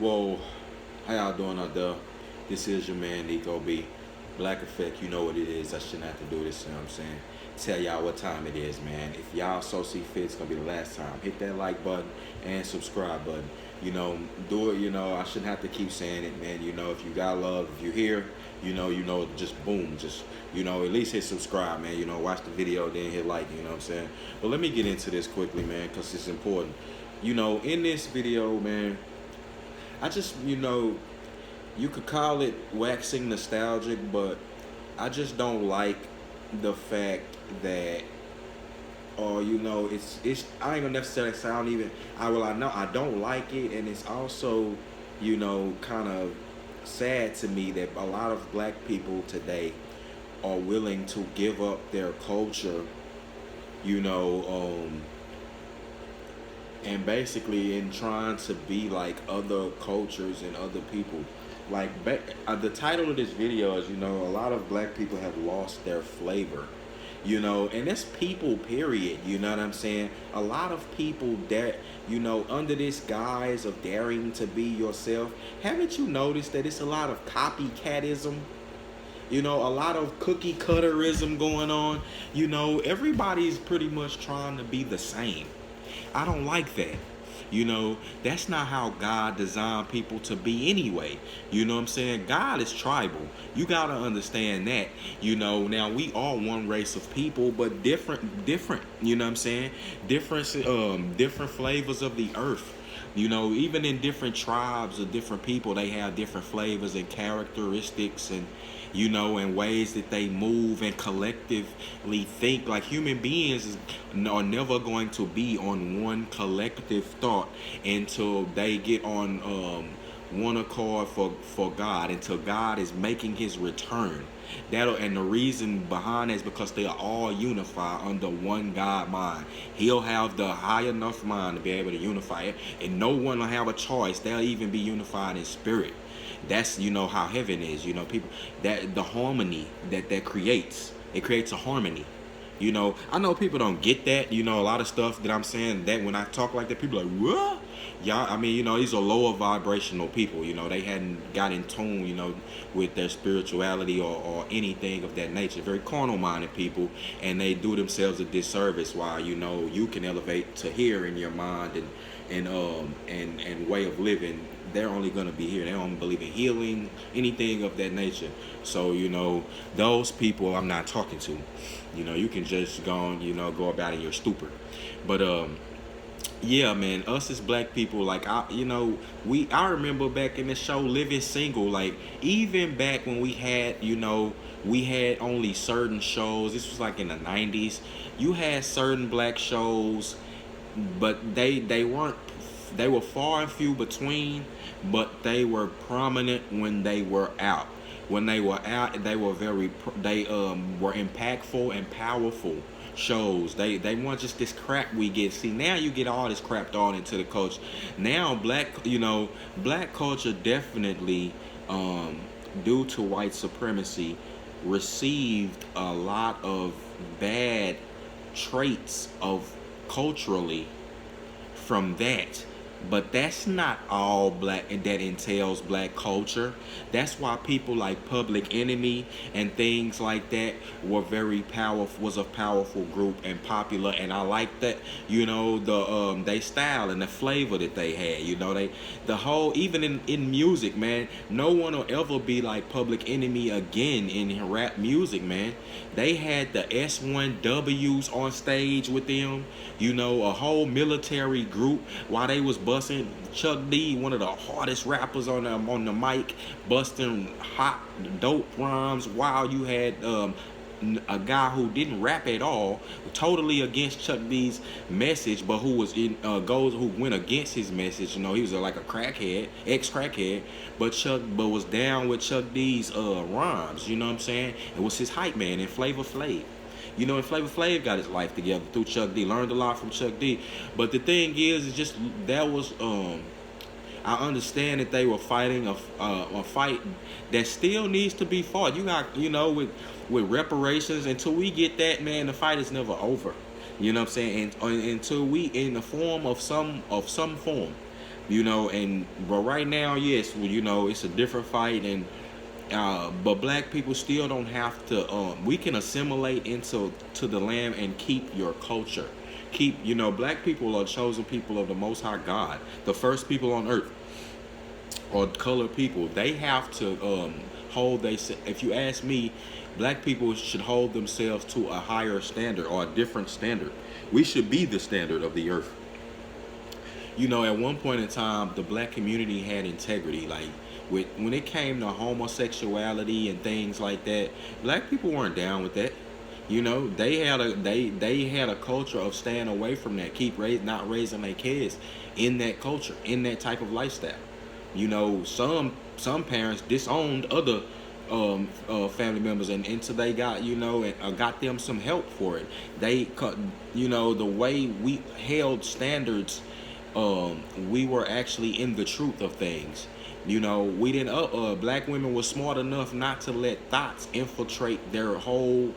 Well, how y'all doing out there? This is your man Nico B. Black Effect, you know what it is. I shouldn't have to do this, you know what I'm saying? Tell y'all what time it is, man. If y'all so see fit, it's gonna be the last time. Hit that like button and subscribe button. Do it, I shouldn't have to keep saying it, man. If you got love, if you're here, just boom, just at least hit subscribe, man. Watch the video, then hit like, you know what I'm saying? But let me get into this quickly, man, because it's important. In this video, man, I just, you could call it waxing nostalgic, but I just don't like the fact that, or it's. I ain't gonna necessarily sound even. I know I don't like it, and it's also, kind of sad to me that a lot of black people today are willing to give up their culture, you know, and basically in trying to be like other cultures and other people. The title of this video is, a lot of black people have lost their flavor, and that's people, period. You know what I'm saying? A lot of people that, under this guise of daring to be yourself, haven't you noticed that it's a lot of copycatism? A lot of cookie cutterism going on. Everybody's pretty much trying to be the same. I don't like that. That's not how God designed people to be anyway. You know what I'm saying? God is tribal. You got to understand that. Now we are one race of people, but different, you know what I'm saying? Different flavors of the earth. Even in different tribes or different people, they have different flavors and characteristics and ways that they move and collectively think. Like human beings are never going to be on one collective thought until they get on one accord for God, until God is making his return. And the reason behind that is because they are all unified under one God mind. He'll have the high enough mind to be able to unify it, and no one will have a choice. They'll even be unified in spirit. That's how heaven is. People, that the harmony that creates, it creates a harmony. I know people don't get that. A lot of stuff that I'm saying, that when I talk like that, people are like, what? Yeah, I mean, these are lower vibrational people. They hadn't got in tune, with their spirituality or anything of that nature. Very carnal minded people, and they do themselves a disservice while, you can elevate to here in your mind and way of living. They're only going to be here. They don't believe in healing, anything of that nature. So, those people I'm not talking to. You can just go about in your stupor. But yeah, man, us as black people, like I remember back in the show Living Single, like even back when we had only certain shows. This was like in the 90s. You had certain black shows, but they weren't, they were far and few between, but they were prominent when they were out. When they were out, they were were impactful and powerful shows. They weren't just this crap we get. See, now you get all this crap thrown into the culture. Now black culture definitely, due to white supremacy, received a lot of bad traits of culturally from that. But that's not all black, and that entails black culture. That's why people like Public Enemy and things like that were very powerful, was a powerful group and popular. And I like that, they style and the flavor that they had. They the whole, even in music, man, no one will ever be like Public Enemy again in rap music, man. They had the S1Ws on stage with them, a whole military group while they was busting. Chuck D, one of the hardest rappers on the mic, busting hot dope rhymes, while you had a guy who didn't rap at all, totally against Chuck D's message, but who was who went against his message. He was like a crackhead, ex-crackhead, but was down with Chuck D's rhymes. You know what I'm saying? It was his hype man. And Flava Flav. And Flavor Flav got his life together through Chuck D. Learned a lot from Chuck D. But the thing is just that was I understand that they were fighting a fight that still needs to be fought. You got with reparations. Until we get that, man, the fight is never over. You know what I'm saying? And until we, in the form of some form, And but right now, yes, well, it's a different fight, and but black people still don't have to. We can assimilate to the land and keep your culture. Black people are chosen people of the Most High God, the first people on earth, or colored people. They have to hold they. If you ask me, black people should hold themselves to a higher standard or a different standard. We should be the standard of the earth. At one point in time, the black community had integrity. Like when it came to homosexuality and things like that, black people weren't down with that. They had a culture of staying away from that, not raising their kids in that culture, in that type of lifestyle. Some parents disowned other family members, and until they got and got them some help for it. The way we held standards, we were actually in the truth of things. We didn't. Black women were smart enough not to let thoughts infiltrate their whole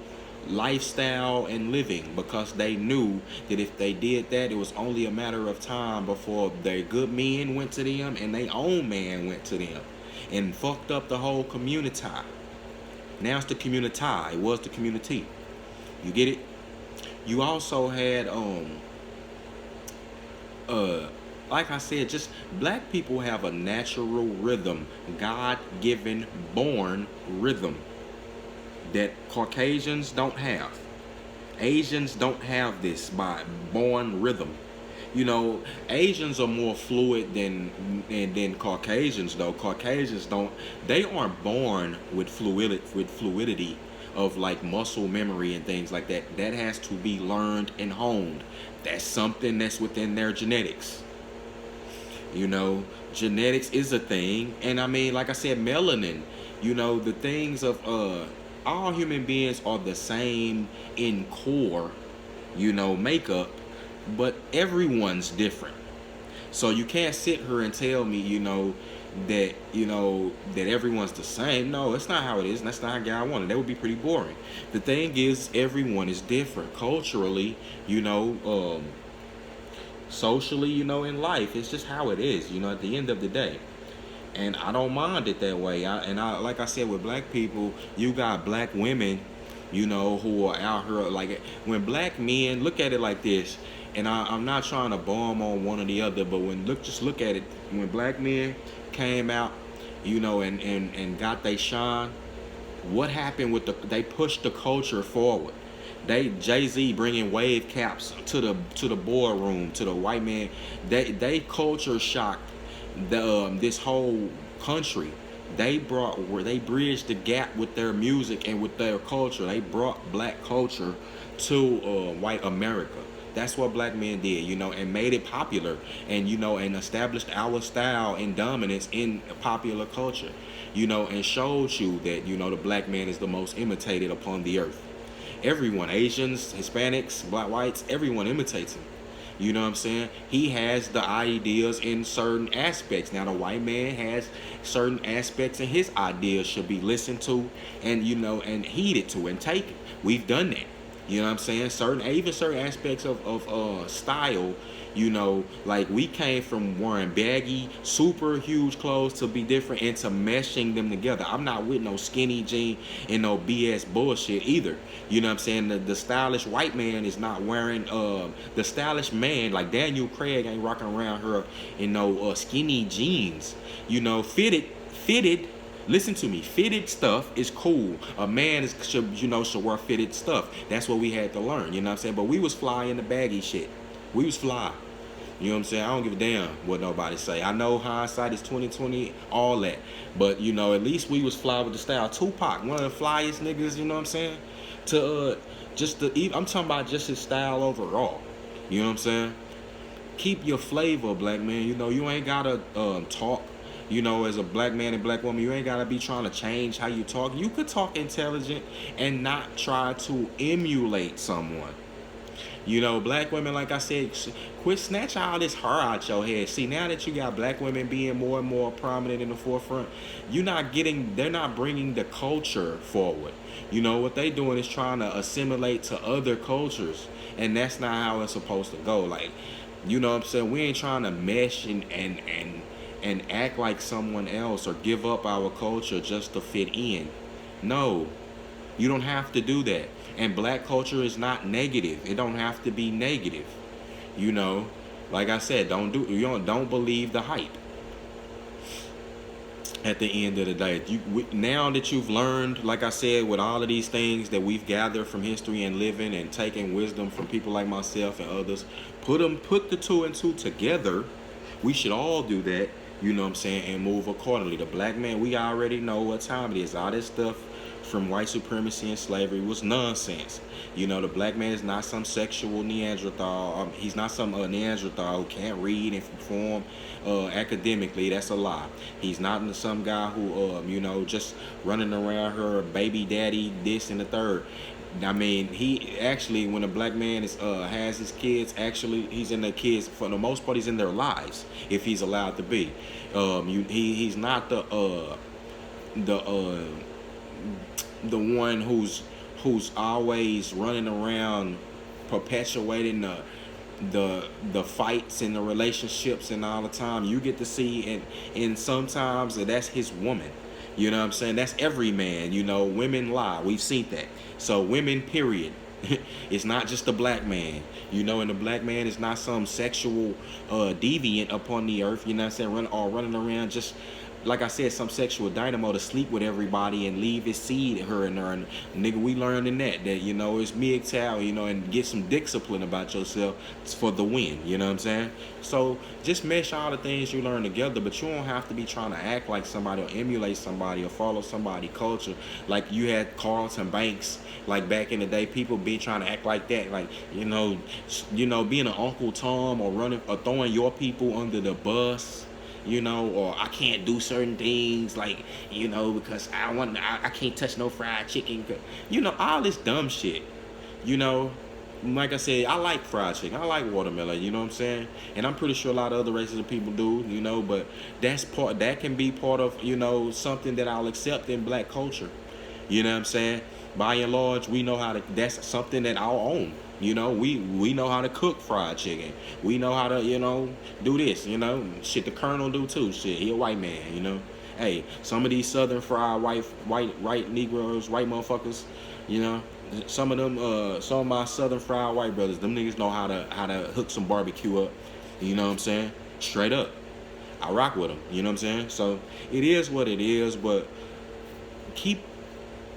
lifestyle and living, because they knew that if they did that, it was only a matter of time before their good men went to them and their own man went to them and fucked up the whole community. Now it's the community. It was the community. You get it? You also had like I said, just black people have a natural rhythm, God-given, born rhythm that Caucasians don't have. Asians don't have this by born rhythm. Asians are more fluid than Caucasians, though. Caucasians don't. They aren't born with fluidity of like muscle memory and things like that. That has to be learned and honed. That's something that's within their genetics. Genetics is a thing, and I mean, like I said, melanin. The things of all human beings are the same in core, makeup, but everyone's different. So you can't sit here and tell me, that everyone's the same. No, it's not how it is. And that's not how God wanted. That would be pretty boring. The thing is, everyone is different culturally, socially, in life. It's just how it is, at the end of the day. And I don't mind it that way. Like I said, with black people, you got black women, who are out here. Like when black men, look at it like this, and I'm not trying to bomb on one or the other, but just look at it. When black men came out, and got they shine, what happened they pushed the culture forward. Jay-Z bringing wave caps to the boardroom, to the white man. They culture shocked this whole country. They bridged the gap with their music and with their culture. They brought black culture to white America. That's what black men did, and made it popular, and and established our style and dominance in popular culture, and showed you that the black man is the most imitated upon the earth. Everyone, Asians, Hispanics, black, whites, everyone imitates him. You know what I'm saying? He has the ideas in certain aspects. Now the white man has certain aspects, and his ideas should be listened to and and heeded to and taken. We've done that. You know what I'm saying? Certain aspects of style, like we came from wearing baggy, super huge clothes to be different and to meshing them together. I'm not with no skinny jean and no BS bullshit either. You know what I'm saying? The stylish white man is not wearing the stylish man like Daniel Craig ain't rocking around her in no skinny jeans. Fitted. Listen to me. Fitted stuff is cool. A man should wear fitted stuff. That's what we had to learn. You know what I'm saying? But we was fly in the baggy shit. We was fly. You know what I'm saying? I don't give a damn what nobody say. I know hindsight is 2020, all that. But at least we was fly with the style. Tupac, one of the flyest niggas. You know what I'm saying? I'm talking about just his style overall. You know what I'm saying? Keep your flavor, black man. You ain't gotta talk. As a black man and black woman, you ain't gotta be trying to change how you talk. You could talk intelligent and not try to emulate someone. Black women, like I said, quit snatch all this hair out your head. See, now that you got black women being more and more prominent in the forefront, they're not bringing the culture forward. What they doing is trying to assimilate to other cultures, and that's not how it's supposed to go. Like, You know what I'm saying? We ain't trying to mesh and act like someone else or give up our culture just to fit in. No, you don't have to do that. And black culture is not negative. It don't have to be negative. You know, like I said, don't believe the hype. At the end of the day, now that you've learned, like I said, with all of these things that we've gathered from history and living and taking wisdom from people like myself and others, put the two and two together. We should all do that, you know what I'm saying, and move accordingly. The black man, we already know what time it is. All this stuff from white supremacy and slavery was nonsense. You know, the black man is not some sexual Neanderthal. He's not some Neanderthal who can't read and perform academically. That's a lie. He's not some guy who, you know, just running around her baby daddy, this and the third. I mean, he actually, when a black man is has his kids, actually, he's in the kids for the most part. He's in their lives if he's allowed to be. He's not the the one who's always running around perpetuating the fights and the relationships and all the time. You get to see and sometimes that's his woman. You know what I'm saying? That's every man. You know, women lie. We've seen that. So women, period. It's not just the black man. You know, and the black man is not some sexual deviant upon the earth. You know what I'm saying? Running around just, like I said, some sexual dynamo to sleep with everybody and leave his seed her and her. And nigga, we learned in that you know, it's MGTOW, you know, and get some discipline about yourself for the win. You know what I'm saying? So just mesh all the things you learn together, but you don't have to be trying to act like somebody or emulate somebody or follow somebody's culture. Like you had Carlton Banks, like back in the day, people be trying to act like that, like you know, being an Uncle Tom or running or throwing your people under the bus. You know, or I can't do certain things, like, you know, because I can't touch no fried chicken. You know, all this dumb shit. You know, like I said, I like fried chicken. I like watermelon, you know what I'm saying? And I'm pretty sure a lot of other races of people do, you know, but that can be part of, you know, something that I'll accept in black culture. You know what I'm saying? By and large, we know how to, that's something that I'll own. You know, we know how to cook fried chicken. We know how to, you know, do this, you know. Shit, the Colonel do too. Shit, he a white man, you know. Hey, some of these southern fried white Negroes, white motherfuckers, you know, some of my southern fried white brothers, them niggas know how to hook some barbecue up. You know what I'm saying? Straight up. I rock with them, you know what I'm saying? So it is what it is, but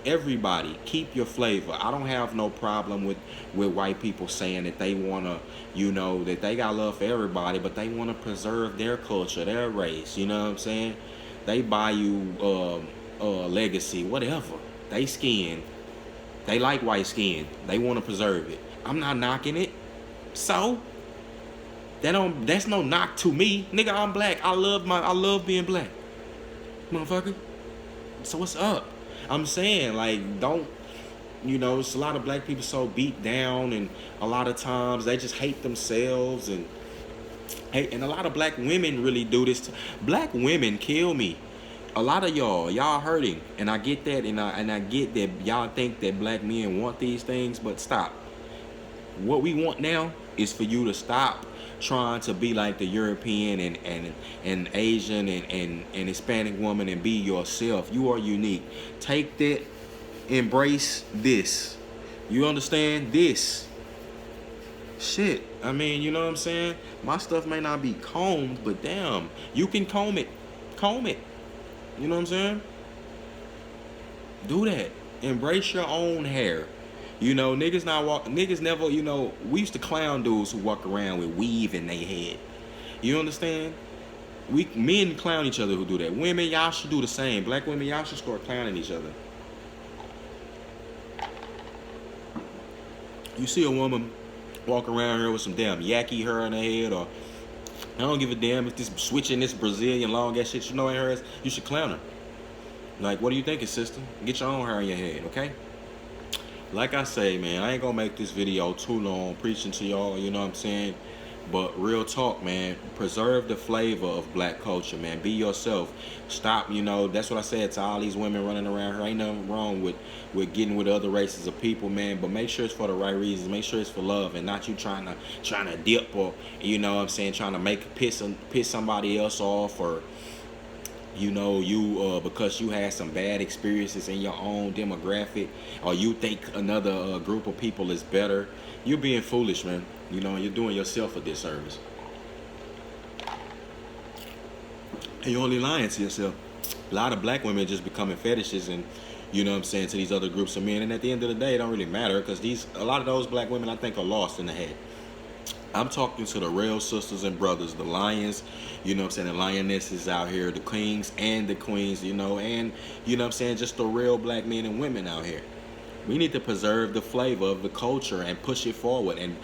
everybody keep your flavor. I don't have no problem with white people saying that they want to, you know, that they got love for everybody, but they want to preserve their culture, their race, you know what I'm saying? They buy you legacy, whatever. They skin, they like white skin, they want to preserve it. I'm not knocking it. So that's no knock to me. Nigga, I'm black. I love being black, motherfucker. So what's up? I'm saying, like, don't, you know, it's a lot of black people so beat down, and a lot of times they just hate themselves, and a lot of black women really do this. Black women kill me. A lot of y'all hurting, and I get that, and I get that y'all think that black men want these things, but stop. What we want now is for you to stop trying to be like the European and Asian and Hispanic woman and be yourself. You are unique. Take that, embrace this. You understand this? Shit. I mean, you know what I'm saying? My stuff may not be combed, but damn, you can comb it. Comb it. You know what I'm saying? Do that. Embrace your own hair. You know, niggas never, you know, we used to clown dudes who walk around with weave in their head. You understand? Men clown each other who do that. Women, y'all should do the same. Black women, y'all should start clowning each other. You see a woman walk around here with some damn yaki hair in her head, or I don't give a damn if this switching this Brazilian long ass shit you know in her ass, you should clown her. Like, what do you thinking, sister? Get your own hair in your head, okay? Like I say, man, I ain't gonna make this video too long preaching to y'all, you know what I'm saying? But real talk, man, preserve the flavor of black culture, man. Be yourself. Stop, that's what I said to all these women running around here. Ain't nothing wrong with getting with other races of people, man. But make sure it's for the right reasons. Make sure it's for love and not you trying to dip, or what I'm saying, trying to piss somebody else off, or because you had some bad experiences in your own demographic, or you think another group of people is better. You're being foolish, man. You're doing yourself a disservice, and you're only lying to yourself. A lot of black women just becoming fetishes, and what I'm saying, to these other groups of men. And at the end of the day, it don't really matter, because a lot of those black women, I think, are lost in the head. I'm talking to the real sisters and brothers, the lions, what I'm saying, the lionesses out here, the kings and the queens, and what I'm saying, just the real black men and women out here. We need to preserve the flavor of the culture and push it forward and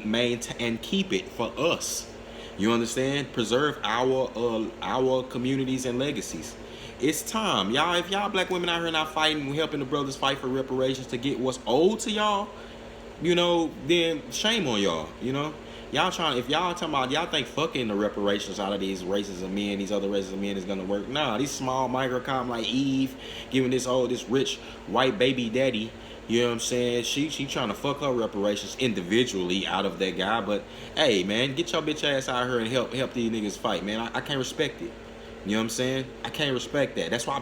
maintain and keep it for us. You understand? Preserve our communities and legacies. It's time, y'all. If y'all black women out here not fighting, helping the brothers fight for reparations to get what's owed to y'all, then shame on y'all. If y'all talking about, y'all think fucking the reparations out of these races of men, these other races of men, is gonna work. Nah, these small microcosm like Eve giving this rich white baby daddy, you know what I'm saying? She trying to fuck her reparations individually out of that guy. But hey, man, get your bitch ass out here and help these niggas fight, man. I can't respect it. You know what I'm saying? I can't respect that. That's why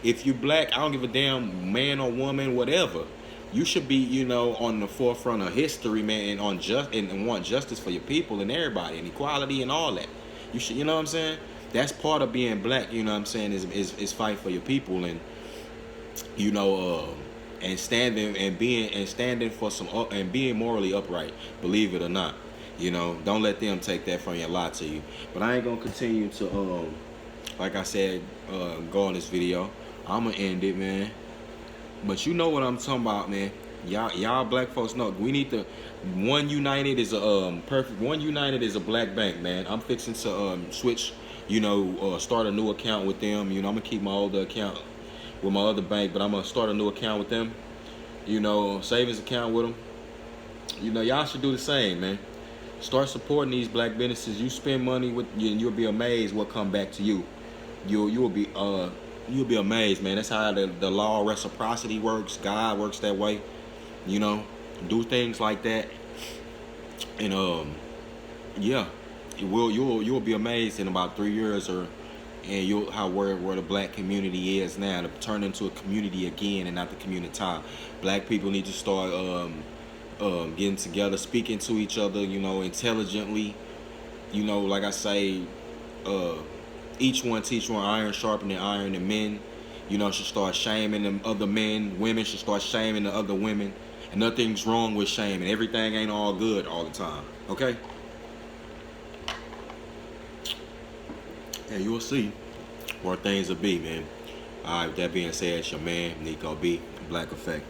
if you black, I don't give a damn, man or woman, whatever. You should be, on the forefront of history, man, and want justice for your people and everybody, and equality and all that. You should, you know what I'm saying? That's part of being black. You know what I'm saying? Is fight for your people, and and standing for some and being morally upright. Believe it or not, don't let them take that from you and lie to you. But I ain't gonna continue to like I said, go on this video. I'm gonna end it, man. But you know what I'm talking about, man. Y'all black folks know we need to. One United is a perfect. One United is a black bank, man. I'm fixing to switch, start a new account with them. I'm gonna keep my older account with my other bank, but I'm gonna start a new account with them. Savings account with them. Y'all should do the same, man. Start supporting these black businesses. You spend money with, and you'll be amazed what come back to you. You'll be amazed, man. That's how the law of reciprocity works. God works that way. Do things like that, and yeah, you'll be amazed in about 3 years, where the black community is now, to turn into a community again and not the community. Black people need to start getting together, speaking to each other, intelligently. Like I say, each one teach one, iron sharpening iron, and men, should start shaming them other men. Women should start shaming the other women. And nothing's wrong with shaming. Everything ain't all good all the time. Okay? And you'll see where things will be, man. Alright, with that being said, it's your man, Nico B, Black Effect.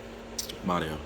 I'm out of here.